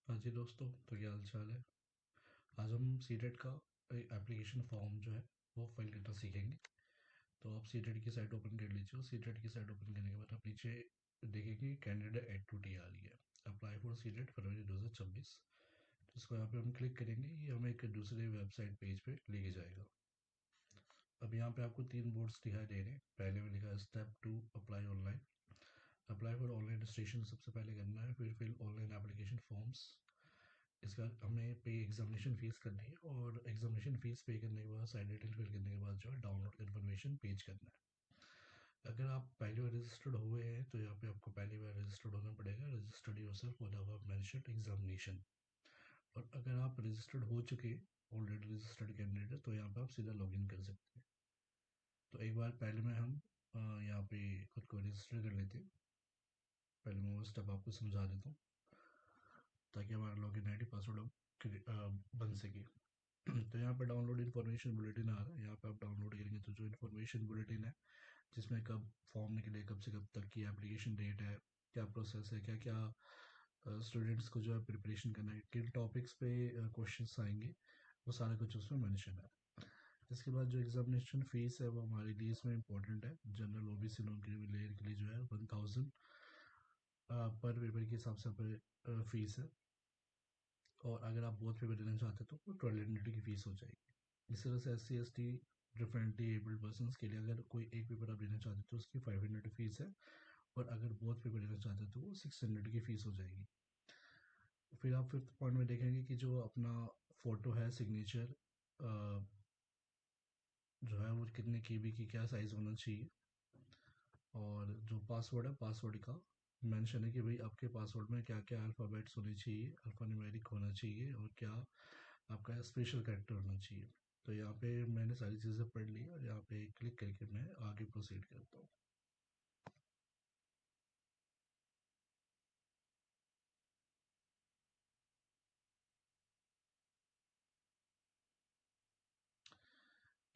हाँ जी दोस्तों, तो क्या हाल चाल है। आज हम सीटेट का एप्लीकेशन फॉर्म जो है वो फिल करना सीखेंगे। तो आप सीटेट की साइट ओपन कर लीजिए और सीटेट की साइट ओपन करने के बाद आप नीचे देखेंगे कैंडिडेट एक्टिविटी आ रही है, अप्लाई फॉर सीटेट फरवरी 2026। तो इसको यहाँ पे हम क्लिक करेंगे, ये हमें एक दूसरे वेबसाइट पेज पे लेके जाएगा। अब यहाँ पे आपको 3 बोर्ड्स दिखाई दे रहे हैं। पहले में लिखा है step 2 apply online. Apply for online registration सबसे पहले करना है, फिर फिल ऑनलाइन एप्लीकेशन फॉर्म्स। इसका हमें पे एग्जामिनेशन फ़ीस करनी है और एग्जामिनेशन फ़ीस पे करने के बाद साइड डिटेल फिल करने के बाद जो है डाउनलोड कन्फर्मेशन पेज करना है। अगर आप पहली बार रजिस्टर्ड हुए हैं तो यहाँ पे आपको पहली बार रजिस्टर्ड होना पड़ेगा, registered yourself for the mentioned examination. और अगर आप रजिस्टर्ड हो चुके, ऑलरेडी रजिस्टर्ड कैंडिडेट है, तो यहाँ पे आप सीधा लॉगिन कर सकते हैं। तो एक बार पहले में हम यहाँ पे खुद को रजिस्टर कर लेते हैं। पहले मैं वो स्टेप आपको समझा देता हूँ ताकि हमारा लॉगिन आईडी पासवर्ड बन सके। तो यहाँ पर डाउनलोड इन्फॉर्मेशन बुलेटिन आ रहा है। यहाँ पे आप डाउनलोड करेंगे तो जो इन्फॉर्मेशन बुलेटिन है, जिसमें कब फॉर्म निकले, कब से कब तक की एप्लीकेशन डेट है, क्या प्रोसेस है, क्या क्या स्टूडेंट्स को जो है प्रिपरेशन करना है, किन टॉपिक्स पे क्वेश्चंस आएंगे, वो सारा कुछ उसमें मेंशन है। इसके बाद जो एग्जामिनेशन फीस है वो हमारे लिए इसमें इंपॉर्टेंट है। जनरल ओबीसी लोगों के लिए जो है 1000 पर पेपर के हिसाब से पर फीस है। और अगर आप बोथ पेपर देना चाहते हो तो 1200 की फीस हो जाएगी। इस तरह से SC ST differently abled person के लिए अगर कोई एक पेपर आप देना चाहते हो तो उसकी 500 फीस है, और अगर बोथ पेपर देना चाहते हो तो वो 600 की फीस हो जाएगी। फिर आप फिफ्थ पॉइंट में देखेंगे कि जो अपना फ़ोटो है, सिग्नेचर जो है वो कितने KB की क्या साइज़ होना चाहिए। और जो पासवर्ड है, पासवर्ड का मेंशन है कि भाई आपके पासवर्ड में क्या क्या अल्फ़ाबेट्स होने चाहिए, अल्फ़ान्यूमेरिक होना चाहिए, और क्या आपका स्पेशल कैरेक्टर होना चाहिए। तो यहाँ पे मैंने सारी चीज़ें पढ़ ली और यहाँ पे क्लिक करके मैं आगे प्रोसीड करता हूँ।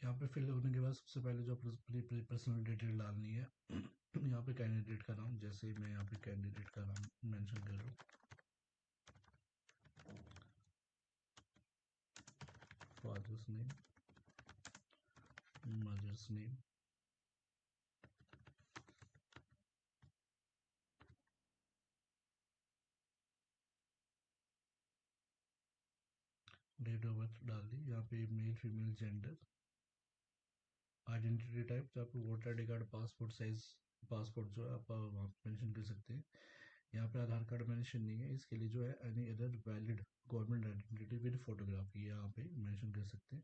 यहाँ पे फिल होने के बाद सबसे पहले जो अपनी पर्सनल डिटेल डालनी है, यहाँ पे कैंडिडेट का नाम, जैसे मैं यहाँ पे कैंडिडेट का नाम मेंशन कर रहा हूँ, father's name, mother's name, date of birth डाल दी। यहाँ पे male female gender, identity type, तो आपको voter ID card, passport size passport जो है आप वहाँ मेंशन कर सकते हैं। यहाँ पे आधार कार्ड मेंशन नहीं है, इसके लिए जो है any other valid government identity with photography यहाँ पे मेंशन कर सकते हैं।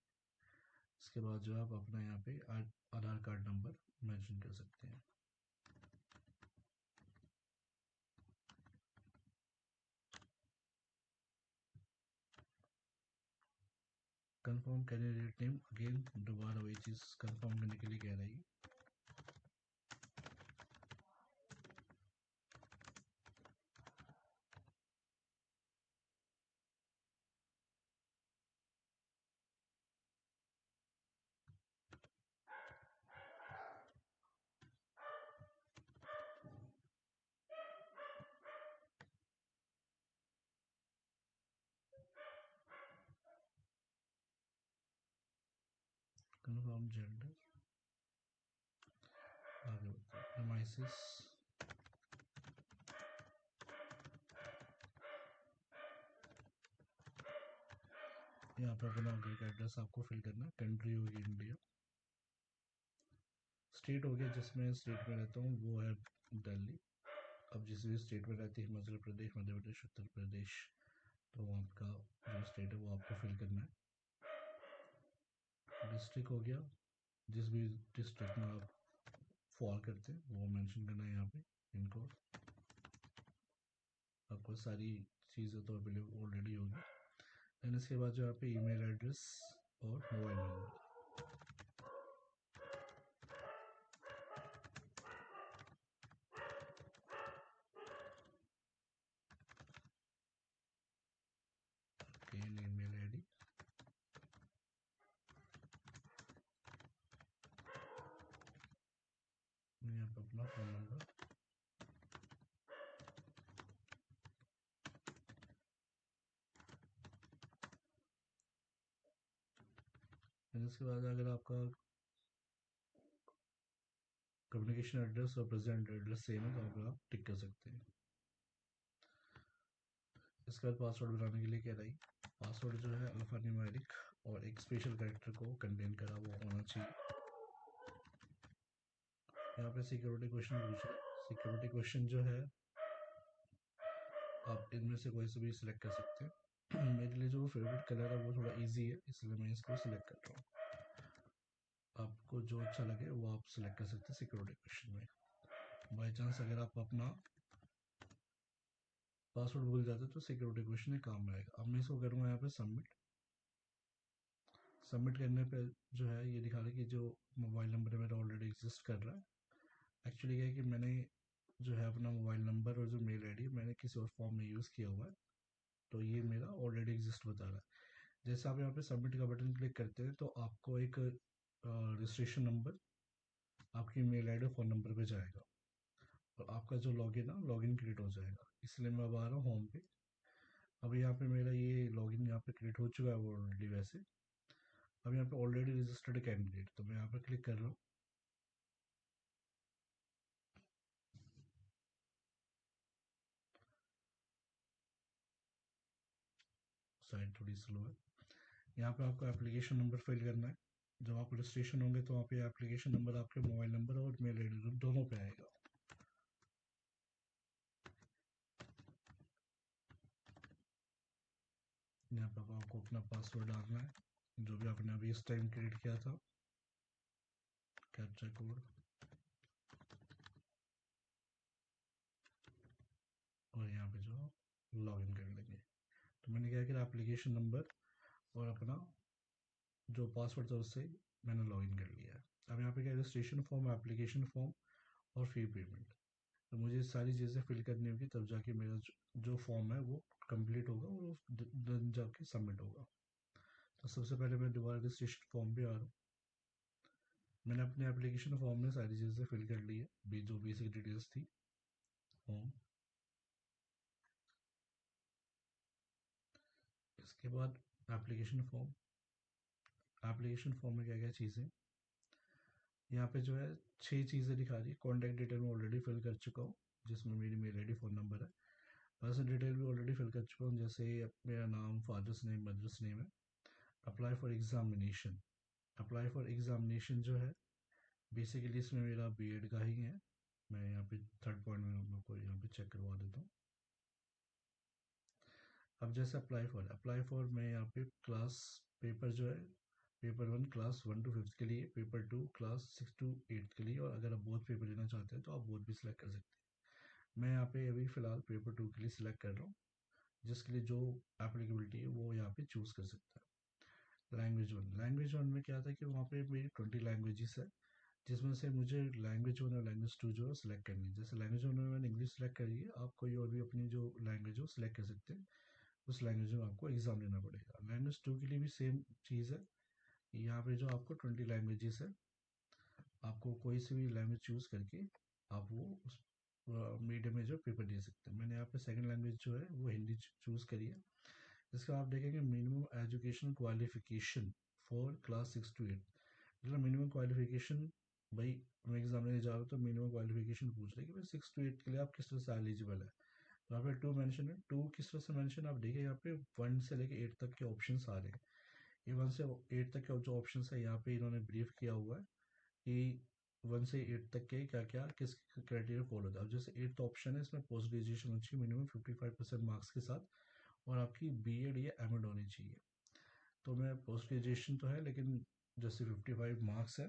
इसके बाद जो है आप अपना यहाँ पे आधार कार्ड नंबर मेंशन कर सकते हैं। कंफर्म कैंडिडेट नेम, अगेन दोबारा वही चीज़ कंफर्म करने के लिए कह रही है। कंफर्म जेंडर, आगे प्रेमाइसिस, यहाँ पे अपना घर का एड्रेस आपको फिल करना है। कंट्री होगी इंडिया, स्टेट हो गया जिसमें स्टेट में रहता हूँ वो है दिल्ली। अब जिस भी स्टेट में रहती है, हिमाचल प्रदेश, मध्य प्रदेश, उत्तर प्रदेश, तो आपका जो स्टेट है वो आपको फिल करना है। डिस्ट्रिक्ट हो गया, जिस भी डिस्ट्रिक्ट में आप फॉल करते हैं वो मेंशन करना है यहाँ पे। इनको आपको सारी चीज़ें तो अवेलेबल ऑलरेडी होगी। देन इसके बाद जो यहाँ पे ईमेल एड्रेस और मोबाइल नंबर, ईमेल ID, यहाँ पे अपना फ़ोन नंबर, फिर इसके बाद अगर आपका कम्युनिकेशन एड्रेस और प्रेजेंट एड्रेस सेम है तो आप टिक कर सकते हैं। इसके बाद पासवर्ड बनाने के लिए कह रही, पासवर्ड जो है अल्फा न्यूमेरिक और एक स्पेशल कैरेक्टर को कंटेन करा वो होना चाहिए। यहाँ पे सिक्योरिटी क्वेश्चन पूछ रहा है। सिक्योरिटी क्वेश्चन जो है आप इनमें से कोई से भी सिलेक्ट कर सकते हैं। मेरे लिए जो फेवरेट कलर है वो थोड़ा इजी है, इसलिए मैं इसको सिलेक्ट कर रहा हूँ। आपको जो अच्छा लगे वो आप सिलेक्ट कर सकते हैं सिक्योरिटी क्वेश्चन में। बाई चांस अगर आप अपना पासवर्ड भूल जाते तो सिक्योरिटी क्वेश्चन में काम आएगा। अब मैं इसको करूँगा यहाँ पे सबमिट। सबमिट करने पे जो है ये दिखा रहा है कि जो मोबाइल नंबर मेरा ऑलरेडी एग्जिस्ट कर रहा है। एक्चुअली क्या है कि मैंने जो है अपना मोबाइल नंबर और जो मेल आईडी मैंने किसी और फॉर्म में यूज़ किया हुआ है, तो ये मेरा ऑलरेडी एग्जिस्ट बता रहा है। जैसे आप यहाँ पे सबमिट का बटन क्लिक करते हैं तो आपको एक रजिस्ट्रेशन नंबर आपकी मेल आईडी और फ़ोन नंबर पे जाएगा और आपका जो लॉगिन है लॉगिन क्रिएट हो जाएगा। इसलिए मैं अब आ रहा हूँ होम पे। अब यहाँ पे मेरा ये लॉगिन यहाँ पे क्रिएट हो चुका है ऑलरेडी वैसे। अब यहाँ पे ऑलरेडी रजिस्टर्ड कैंडिडेट, तो मैं यहाँ पे क्लिक कर रहा हूँ। साइट थोड़ी स्लो है। यहाँ पे आपको एप्लीकेशन नंबर फिल करना है। जब आप रजिस्ट्रेशन होंगे तो वहाँ पे एप्लीकेशन नंबर आपके मोबाइल नंबर और मेल आईडी दोनों पे आएगा। यहाँ पे आपको अपना पासवर्ड डालना है जो भी आपने अभी इस टाइम क्रिएट किया था, कैप्चा कोड, और यहाँ पे जो लॉगिन कर लेंगे। तो मैंने क्या किया, एप्लीकेशन नंबर और अपना जो पासवर्ड था उससे मैंने लॉगिन कर लिया है। अब यहाँ पे क्या, रजिस्ट्रेशन फॉर्म, एप्लीकेशन फॉर्म और फी पेमेंट, तो मुझे सारी चीज़ें फिल करनी होगी तब जाके मेरा जो फॉर्म है वो कंप्लीट होगा और देन जाके सबमिट होगा। तो सबसे पहले मैं दोबारा रजिस्ट्रेशन फॉर्म पे आ रहा हूँ। मैंने अपने एप्लीकेशन फॉर्म में सारी चीज़ें फिल कर ली है, जो बेसिक डिटेल्स थी। फॉर्म, इसके बाद एप्लीकेशन फॉर्म। एप्लीकेशन फॉर्म में क्या क्या चीज़ें, यहाँ पे जो है 6 चीज़ें दिखा रही है। कॉन्टैक्ट डिटेल में ऑलरेडी फिल कर चुका हूँ, जिसमें मेरी मेल आईडी फ़ोन नंबर है। पर्सनल डिटेल भी ऑलरेडी फिल कर चुका हूँ, जैसे मेरा नाम, फादर्स नेम, मदर्स नेम है। Apply for examination. Apply for examination जो है बेसिकली इसमें मेरा बीएड का ही है। मैं यहाँ पे थर्ड पॉइंट में आप लोग को यहाँ पे चेक करवा देता हूँ। अब जैसे अप्लाई फॉर मैं यहाँ पे क्लास पेपर जो है, पेपर 1 क्लास 1 to 5 के लिए, पेपर 2 क्लास 6 to 8 के लिए, और अगर आप बोथ पेपर लेना चाहते हैं तो आप बोथ भी सिलेक्ट कर सकते हैं। मैं यहाँ पे अभी फ़िलहाल पेपर 2 के लिए सिलेक्ट कर रहा हूँ, जिसके लिए जो एप्लीकेबिलिटी है वो यहाँ पे चूज़ कर सकता है। लैंग्वेज वन में क्या था कि वहाँ पे मेरी 20 लैंग्वेजेस है, जिसमें से मुझे लैंग्वेज 1 और लैंग्वेज 2 जो है सिलेक्ट करनी है। जैसे लैंग्वेज 1 में मैंने इंग्लिश सेलेक्ट करी है, आप कोई और भी अपनी जो लैंग्वेज हो सिलेक्ट कर सकते हैं। उस लैंग्वेज में आपको एग्ज़ाम देना पड़ेगा। लैंग्वेज 2 के लिए भी सेम चीज़ है। यहाँ पे जो आपको 20 लैंग्वेजेस है, आपको कोई सी भी लैंग्वेज चूज़ करके आप वो उस मीडियम में जो पेपर दे सकते हैं। मैंने यहाँ पे सेकंड लैंग्वेज जो है वो हिंदी चूज़ करी है। इसका आप देखेंगे minimum education qualification for class 6 to 8, मतलब मिनिमम क्वालिफिकेशन। भाई मैं एग्जाम देने जा रहा हूँ तो मिनिमम क्वालिफिकेशन पूछ रहे हैं कि भाई 6 to 8 के लिए आप किस तरह से एलिजिबल है। तो यहाँ पे 2 मेंशन है। 2 किस तरह से मेंशन, आप देखिए यहाँ पे 1 से लेके 8 तक के ऑप्शंस आ रहे हैं। ये 1 से 8 तक के जो ऑप्शंस है यहाँ पे इन्होंने ब्रीफ किया हुआ है कि 1 से 8 तक के क्या क्या किस क्राइटेरिया फॉलो होता है। अब जैसे 8th ऑप्शन है, इसमें पोस्ट ग्रेजुएशन होनी चाहिए मिनिमम 55% मार्क्स के साथ, और आपकी बीएड या एमएड होनी चाहिए। तो मैं पोस्ट ग्रेजुएशन तो है लेकिन जैसे 55 मार्क्स है,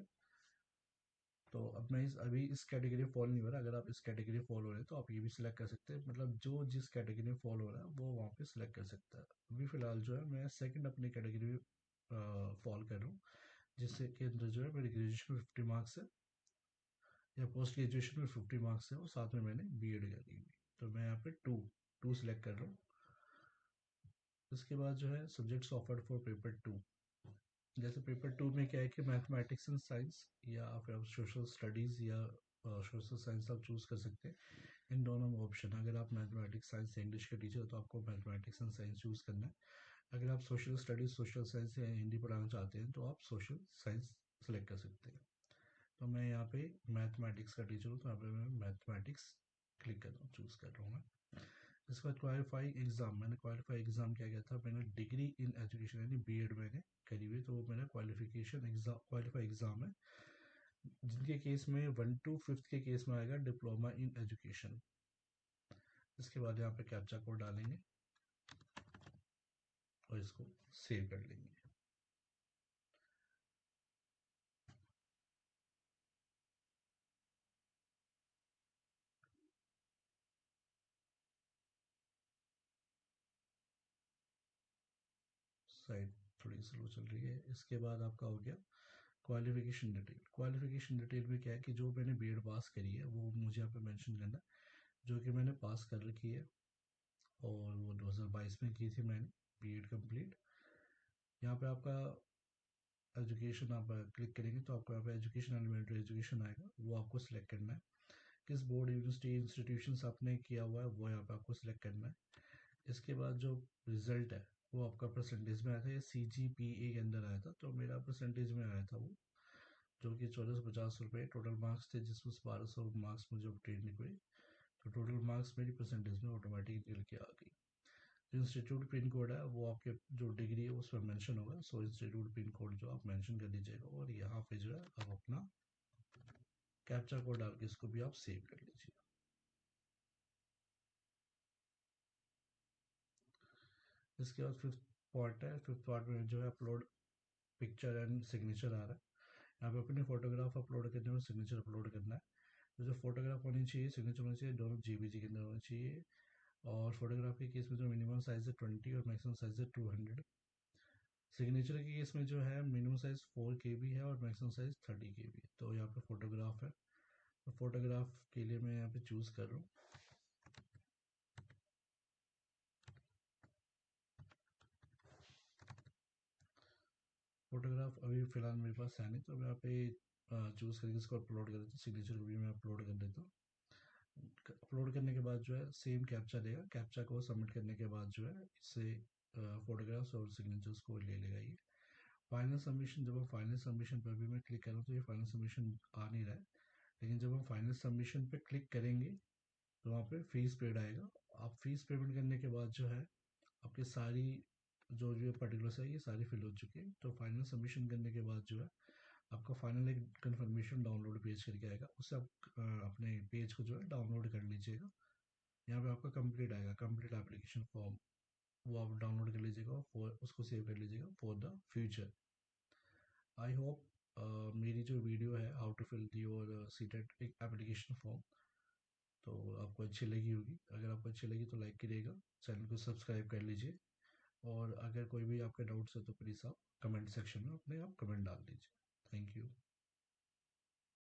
तो अब मैं अभी इस कैटेगरी में फॉलो नहीं हो रहा। अगर आप इस कैटेगरी में फॉलो हो रहे हैं तो आप ये भी सिलेक्ट कर सकते हैं, मतलब जो जिस कैटेगरी में फॉलो हो रहा है वो वहाँ पे सिलेक्ट कर सकता है। अभी फिलहाल जो है मैं सेकंड अपनी कैटेगरी में फॉलो कर रहा हूँ, जिससे के अंदर जो है मेरी ग्रेजुएशन में 50 मार्क्स है, या पोस्ट ग्रेजुएशन में 50 मार्क्स है, और साथ में मैंने बीएड करी हुई। तो मैं यहाँ पे टू सिलेक्ट कर रहा हूँ। इसके बाद जो है सब्जेक्ट्स ऑफर्ड फॉर पेपर 2। जैसे पेपर 2 में क्या है कि मैथमेटिक्स एंड साइंस, या फिर आप सोशल स्टडीज़ या सोशल साइंस आप चूज़ कर सकते हैं। इन दोनों में ऑप्शन, अगर आप मैथमेटिक्स साइंस इंग्लिश के टीचर हो तो आपको मैथमेटिक्स एंड साइंस चूज़ करना है। अगर आप सोशल स्टडीज़ सोशल साइंस या हिंदी पढ़ाना चाहते हैं तो आप सोशल साइंस सेलेक्ट कर सकते हैं। तो मैं यहाँ पे मैथमेटिक्स का टीचर हूँ, तो यहाँ पे मैं मैथमेटिक्स क्लिक कर रहा हूँ, चूज़ कर रहा हूँ मैं। इसके बाद क्वालिफाइंग एग्ज़ाम, मैंने क्वालिफाई एग्ज़ाम क्या किया था, मैंने डिग्री इन एजुकेशन यानी बीएड मैंने करी हुई, तो वो मेरा क्वालिफिकेशन एग्ज़ाम क्वालिफाई एग्ज़ाम है, जिनके केस में 1 to 5th के केस में आएगा डिप्लोमा इन एजुकेशन। इसके बाद यहाँ पे कैप्चा कोड डालेंगे और इसको सेव कर लेंगे। साइट थोड़ी स्लो चल रही है। इसके बाद आपका हो गया क्वालिफिकेशन डिटेल। क्वालिफिकेशन डिटेल में क्या है कि जो मैंने बीएड पास करी है वो मुझे यहाँ पे मेंशन करना है, जो कि मैंने पास कर रखी है और वो 2022 में की थी मैंने बीएड कंप्लीट। यहाँ पे आपका एजुकेशन आप क्लिक करेंगे तो आपको यहाँ पे एजुकेशन एलिमेंट्री एजुकेशन आएगा, वो आपको सिलेक्ट करना है। किस बोर्ड यूनिवर्सिटी इंस्टीट्यूशन आपने किया हुआ है वो यहाँ पे आपको सिलेक्ट करना है। इसके बाद जो रिजल्ट है वो आपका परसेंटेज में आया था या CGPA के अंदर आया था, तो मेरा परसेंटेज में आया था वो, जो कि 1450 रुपये टोटल मार्क्स थे, जिसमें 1200 मार्क्स मुझे ऑब्टेन हुए। तो टोटल मार्क्स मेरी परसेंटेज में ऑटोमेटिक निकल के आ गई। जो इंस्टीट्यूट पिन कोड है वो आपके जो डिग्री है उसमें मेंशन होगा, सो इंस्टीट्यूट पिन कोड जो आप मेंशन कर दीजिएगा और यहाँ पे जो है आप अपना कैप्चा कोड डाल के इसको भी आप सेव कर लीजिए। इसके बाद फिफ्थ पार्ट है, फिफ्थ पार्ट में जो है अपलोड पिक्चर एंड सिग्नेचर आ रहा है। यहाँ पे अपनी फोटोग्राफ अपलोड करने और सिग्नेचर अपलोड करना है। तो जो फोटोग्राफ होनी चाहिए सिग्नेचर होनी चाहिए, दोनों JPG के अंदर होनी चाहिए। और फोटोग्राफ के केस में जो मिनिमम साइज है 20 और मैक्सिमम साइज है 200। सिग्नेचर के केस में जो है मिनिमम साइज 4 KB है और मैक्सिमम साइज 30 KB। तो यहाँ पे फोटोग्राफ है, तो फोटोग्राफ के लिए मैं यहाँ पे चूज़ कर रहा हूँ। फोटोग्राफ अभी फ़िलहाल मेरे पास है नहीं, तो मैं यहाँ पे चूज़ करके इसको अपलोड कर देता हूँ। सिग्नेचर को भी मैं अपलोड कर देता हूँ। अपलोड करने के बाद जो है सेम कैप्चा देगा, कैप्चा को सबमिट करने के बाद जो है इससे फोटोग्राफ्स और सिग्नेचर्स को ले लेगा ये। फाइनल सबमिशन, जब हम फाइनल सबमिशन पर भी मैं क्लिक करूँ तो ये फाइनल सबमिशन आ नहीं रहा है, लेकिन जब हम फाइनल सबमिशन पे क्लिक करेंगे तो वहाँ पे फीस पेड आएगा। आप फीस पेमेंट करने के बाद जो है आपकी सारी जो जो पर्टिकुलर्स है ये सारी फिल हो चुकी है। तो फाइनल सबमिशन करने के बाद जो है आपका फाइनल एक कंफर्मेशन डाउनलोड पेज करके आएगा, उससे आप अपने पेज को जो है डाउनलोड कर लीजिएगा। यहाँ पे आपका कंप्लीट आएगा, कंप्लीट एप्लीकेशन फॉर्म, वो आप डाउनलोड कर लीजिएगा और उसको सेव कर लीजिएगा for the future. I hope मेरी जो वीडियो है हाउ टू फिल दी और सीटेट एक एप्लीकेशन फॉर्म, तो आपको अच्छी लगी होगी। अगर आपको अच्छी लगी तो लाइक करिएगा, चैनल को सब्सक्राइब कर लीजिए, और अगर कोई भी आपके डाउट्स है तो प्लीज़ आप कमेंट सेक्शन में अपने आप कमेंट डाल दीजिए। Thank you.